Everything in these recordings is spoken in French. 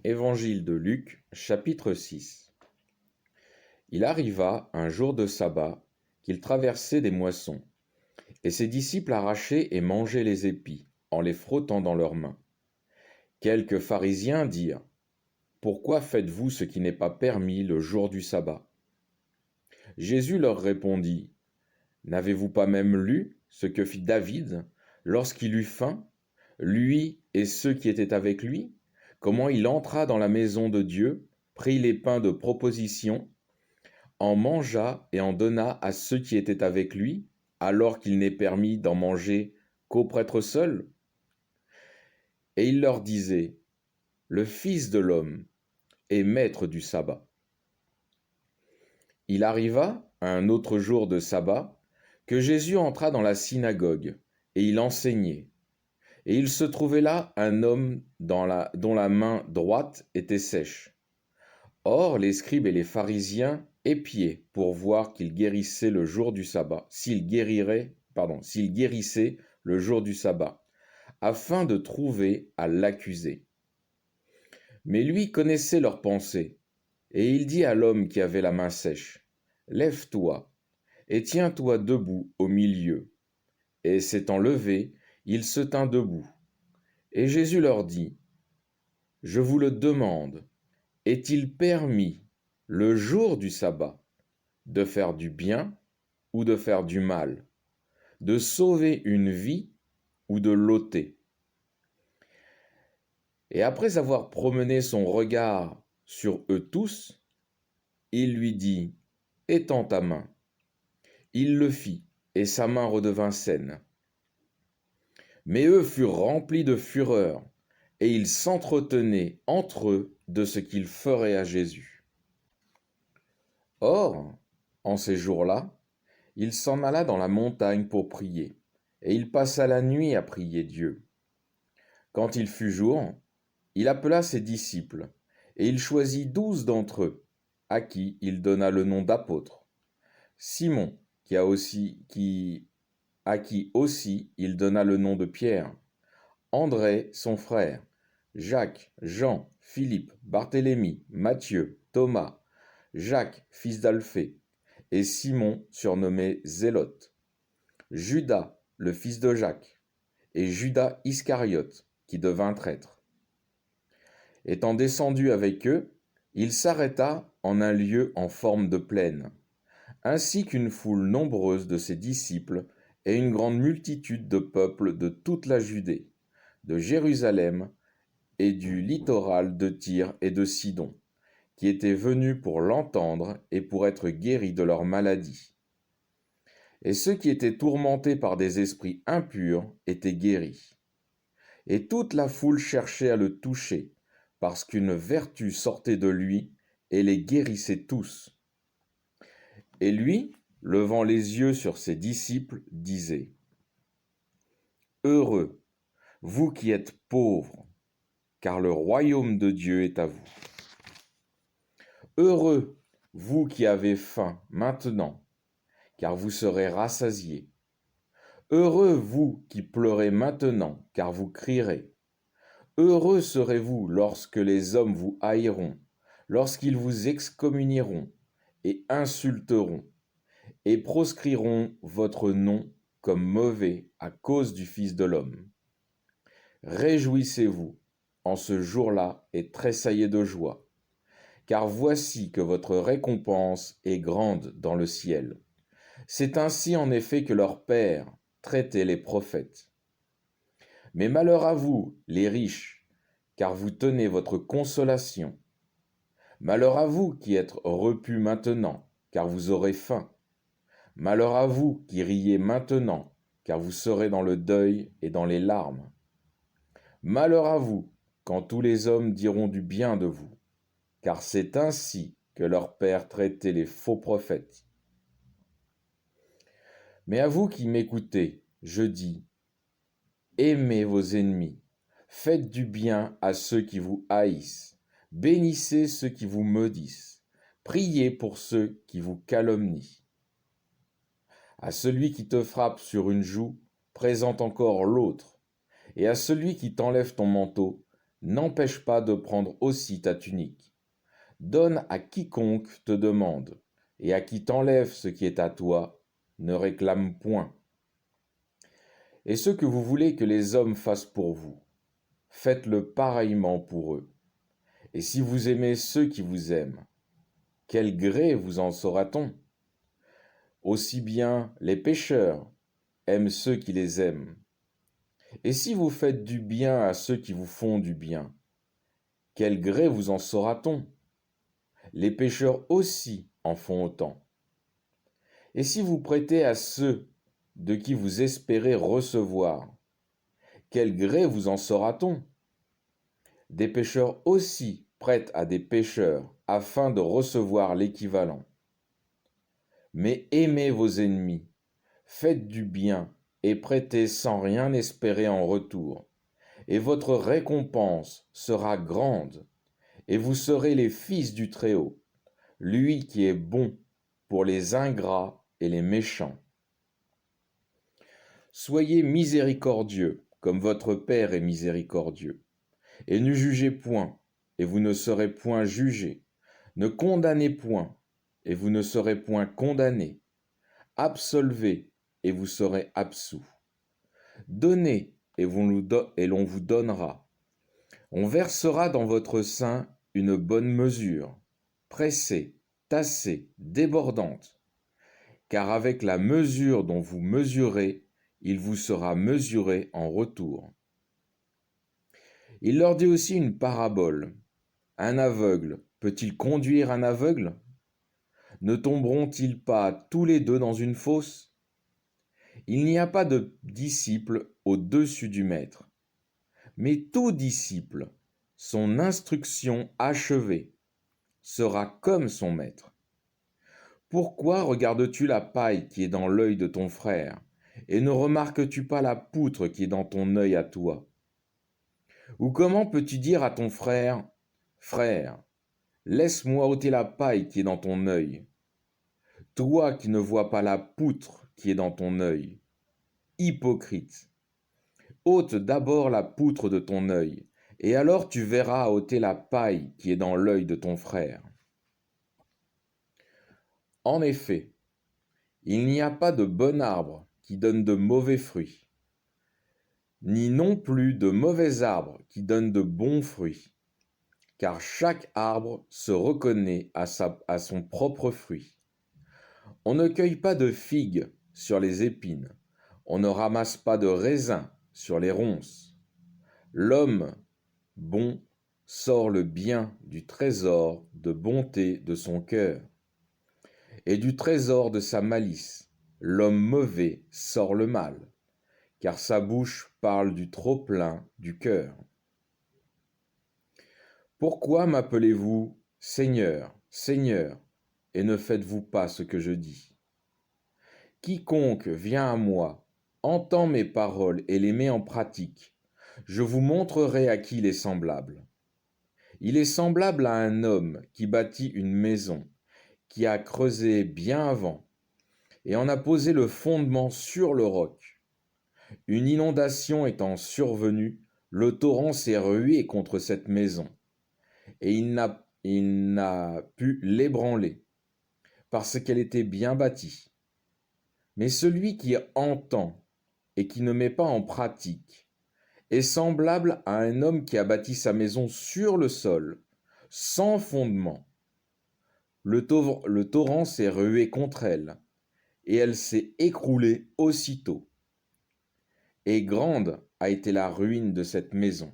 Évangile de Luc, chapitre 6. Il arriva un jour de sabbat qu'il traversait des moissons, et ses disciples arrachaient et mangeaient les épis, en les frottant dans leurs mains. Quelques pharisiens dirent: Pourquoi faites-vous ce qui n'est pas permis le jour du sabbat? Jésus leur répondit: N'avez-vous pas même lu ce que fit David lorsqu'il eut faim, lui et ceux qui étaient avec lui, comment il entra dans la maison de Dieu, prit les pains de proposition, en mangea et en donna à ceux qui étaient avec lui, alors qu'il n'est permis d'en manger qu'aux prêtres seuls? Et il leur disait: Le Fils de l'homme est maître du sabbat. Il arriva, un autre jour de sabbat, que Jésus entra dans la synagogue, et il enseignait. Et il se trouvait là un homme dont la main droite était sèche. Or, les scribes et les pharisiens épiaient pour voir qu'il guérissait le jour du sabbat, s'il guérissait le jour du sabbat, afin de trouver à l'accuser. Mais lui connaissait leurs pensées, et il dit à l'homme qui avait la main sèche: Lève-toi, et tiens-toi debout au milieu. Et s'étant levé, il se tint debout. Et Jésus leur dit: Je vous le demande, est-il permis, le jour du sabbat, de faire du bien ou de faire du mal, de sauver une vie ou de l'ôter? Et après avoir promené son regard sur eux tous, il lui dit: Étends ta main. Il le fit, et sa main redevint saine. Mais eux furent remplis de fureur, et ils s'entretenaient entre eux de ce qu'ils feraient à Jésus. Or, en ces jours-là, il s'en alla dans la montagne pour prier, et il passa la nuit à prier Dieu. Quand il fut jour, il appela ses disciples, et il choisit 12 d'entre eux, à qui il donna le nom d'apôtres: Simon, à qui aussi il donna le nom de Pierre, André son frère, Jacques, Jean, Philippe, Barthélemy, Matthieu, Thomas, Jacques fils d'Alphée, et Simon surnommé Zélote, Judas le fils de Jacques, et Judas Iscariote, qui devint traître. Étant descendu avec eux, il s'arrêta en un lieu en forme de plaine, ainsi qu'une foule nombreuse de ses disciples et une grande multitude de peuple de toute la Judée, de Jérusalem et du littoral de Tyr et de Sidon, qui étaient venus pour l'entendre et pour être guéris de leur maladie. Et ceux qui étaient tourmentés par des esprits impurs étaient guéris. Et toute la foule cherchait à le toucher, parce qu'une vertu sortait de lui et les guérissait tous. Et lui, levant les yeux sur ses disciples, disait: Heureux, vous qui êtes pauvres, car le royaume de Dieu est à vous. Heureux, vous qui avez faim maintenant, car vous serez rassasiés. Heureux, vous qui pleurez maintenant, car vous crierez. Heureux serez-vous lorsque les hommes vous haïront, lorsqu'ils vous excommunieront et insulteront, et proscriront votre nom comme mauvais à cause du Fils de l'homme. Réjouissez-vous en ce jour-là et tressaillez de joie, car voici que votre récompense est grande dans le ciel. C'est ainsi en effet que leur Père traitait les prophètes. Mais malheur à vous, les riches, car vous tenez votre consolation. Malheur à vous qui êtes repus maintenant, car vous aurez faim. Malheur à vous qui riez maintenant, car vous serez dans le deuil et dans les larmes. Malheur à vous quand tous les hommes diront du bien de vous, car c'est ainsi que leur Père traitait les faux prophètes. Mais à vous qui m'écoutez, je dis: aimez vos ennemis, faites du bien à ceux qui vous haïssent, bénissez ceux qui vous maudissent, priez pour ceux qui vous calomnient. À celui qui te frappe sur une joue, présente encore l'autre, et à celui qui t'enlève ton manteau, n'empêche pas de prendre aussi ta tunique. Donne à quiconque te demande, et à qui t'enlève ce qui est à toi, ne réclame point. Et ce que vous voulez que les hommes fassent pour vous, faites-le pareillement pour eux. Et si vous aimez ceux qui vous aiment, quel gré vous en saura-t-on? Aussi bien les pécheurs aiment ceux qui les aiment. Et si vous faites du bien à ceux qui vous font du bien, quel gré vous en saura-t-on? Les pécheurs aussi en font autant. Et si vous prêtez à ceux de qui vous espérez recevoir, quel gré vous en saura-t-on? Des pécheurs aussi prêtent à des pécheurs afin de recevoir l'équivalent. Mais aimez vos ennemis, faites du bien et prêtez sans rien espérer en retour, et votre récompense sera grande, et vous serez les fils du Très-Haut, lui qui est bon pour les ingrats et les méchants. Soyez miséricordieux, comme votre Père est miséricordieux. Et ne jugez point, et vous ne serez point jugés. Ne condamnez point, et vous ne serez point condamnés. Absolvez, et vous serez absous. Donnez, et l'on vous donnera. On versera dans votre sein une bonne mesure, pressée, tassée, débordante. Car avec la mesure dont vous mesurez, il vous sera mesuré en retour. Il leur dit aussi une parabole. Un aveugle peut-il conduire un aveugle? Ne tomberont-ils pas tous les deux dans une fosse? Il n'y a pas de disciple au-dessus du maître, mais tout disciple, son instruction achevée, sera comme son maître. Pourquoi regardes-tu la paille qui est dans l'œil de ton frère, et ne remarques-tu pas la poutre qui est dans ton œil à toi? Ou comment peux-tu dire à ton frère, Frère, laisse-moi ôter la paille qui est dans ton œil, toi qui ne vois pas la poutre qui est dans ton œil? Hypocrite, ôte d'abord la poutre de ton œil, et alors tu verras ôter la paille qui est dans l'œil de ton frère. En effet, il n'y a pas de bon arbre qui donne de mauvais fruits, ni non plus de mauvais arbre qui donne de bons fruits, car chaque arbre se reconnaît à son propre fruit. On ne cueille pas de figues sur les épines, on ne ramasse pas de raisins sur les ronces. L'homme bon sort le bien du trésor de bonté de son cœur, et du trésor de sa malice, l'homme mauvais sort le mal, car sa bouche parle du trop-plein du cœur. Pourquoi m'appelez-vous Seigneur, Seigneur, et ne faites-vous pas ce que je dis? Quiconque vient à moi, entend mes paroles et les met en pratique, je vous montrerai à qui il est semblable. Il est semblable à un homme qui bâtit une maison, qui a creusé bien avant, et en a posé le fondement sur le roc. Une inondation étant survenue, le torrent s'est rué contre cette maison, et il n'a pu l'ébranler, parce qu'elle était bien bâtie. Mais celui qui entend et qui ne met pas en pratique est semblable à un homme qui a bâti sa maison sur le sol, sans fondement. Le torrent s'est rué contre elle, et elle s'est écroulée aussitôt. Et grande a été la ruine de cette maison.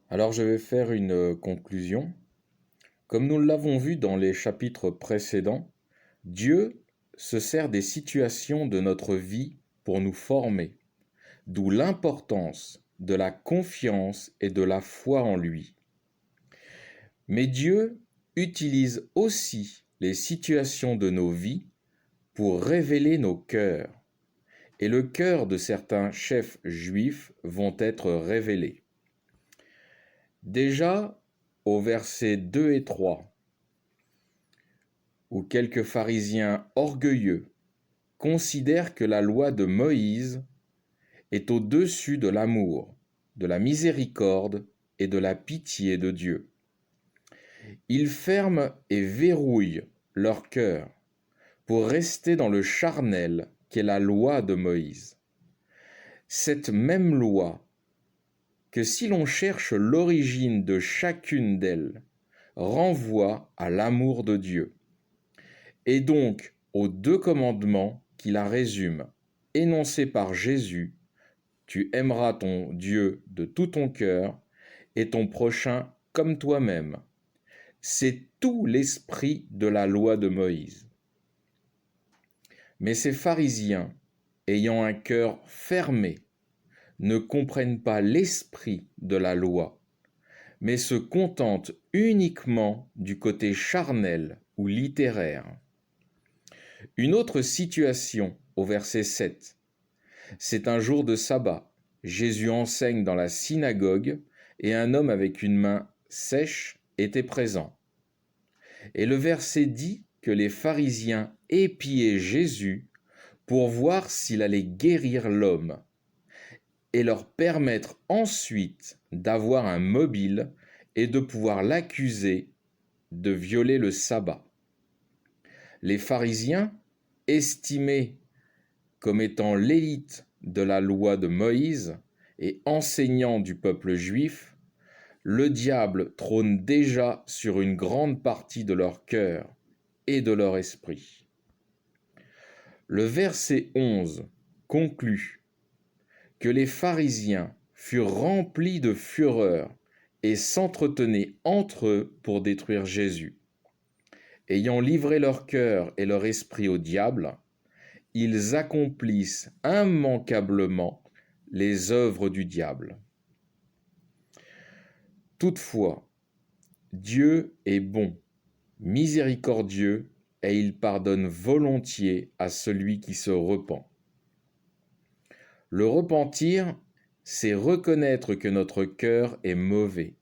Alors je vais faire une conclusion. Comme nous l'avons vu dans les chapitres précédents, Dieu se sert des situations de notre vie pour nous former, d'où l'importance de la confiance et de la foi en lui. Mais Dieu utilise aussi les situations de nos vies pour révéler nos cœurs, et le cœur de certains chefs juifs vont être révélés. Déjà, au verset 2 et 3, où quelques pharisiens orgueilleux considèrent que la loi de Moïse est au-dessus de l'amour de la miséricorde et de la pitié de Dieu. Ils ferment et verrouillent leur cœur pour rester dans le charnel qu'est la loi de Moïse. Cette même loi que si l'on cherche l'origine de chacune d'elles, renvoie à l'amour de Dieu, et donc aux 2 commandements qui la résument, énoncés par Jésus: tu aimeras ton Dieu de tout ton cœur et ton prochain comme toi-même. C'est tout l'esprit de la loi de Moïse. Mais ces pharisiens, ayant un cœur fermé, ne comprennent pas l'esprit de la loi, mais se contentent uniquement du côté charnel ou littéraire. Une autre situation au verset 7. C'est un jour de sabbat. Jésus enseigne dans la synagogue et un homme avec une main sèche était présent. Et le verset dit que les pharisiens épiaient Jésus pour voir s'il allait guérir l'homme et leur permettre ensuite d'avoir un mobile et de pouvoir l'accuser de violer le sabbat. Les pharisiens, estimés comme étant l'élite de la loi de Moïse et enseignants du peuple juif, le diable trône déjà sur une grande partie de leur cœur et de leur esprit. Le verset 11 conclut que les pharisiens furent remplis de fureur et s'entretenaient entre eux pour détruire Jésus. Ayant livré leur cœur et leur esprit au diable, ils accomplissent immanquablement les œuvres du diable. Toutefois, Dieu est bon, miséricordieux, et il pardonne volontiers à celui qui se repent. Le repentir, c'est reconnaître que notre cœur est mauvais,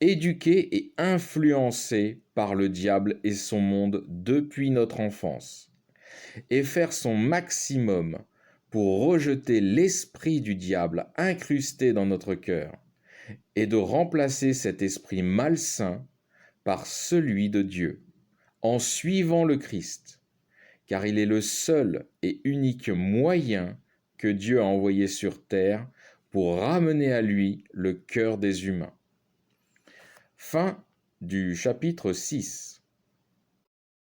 éduqué et influencé par le diable et son monde depuis notre enfance, et faire son maximum pour rejeter l'esprit du diable incrusté dans notre cœur, et de remplacer cet esprit malsain par celui de Dieu, en suivant le Christ, car il est le seul et unique moyen que Dieu a envoyé sur terre pour ramener à lui le cœur des humains. Fin du chapitre 6.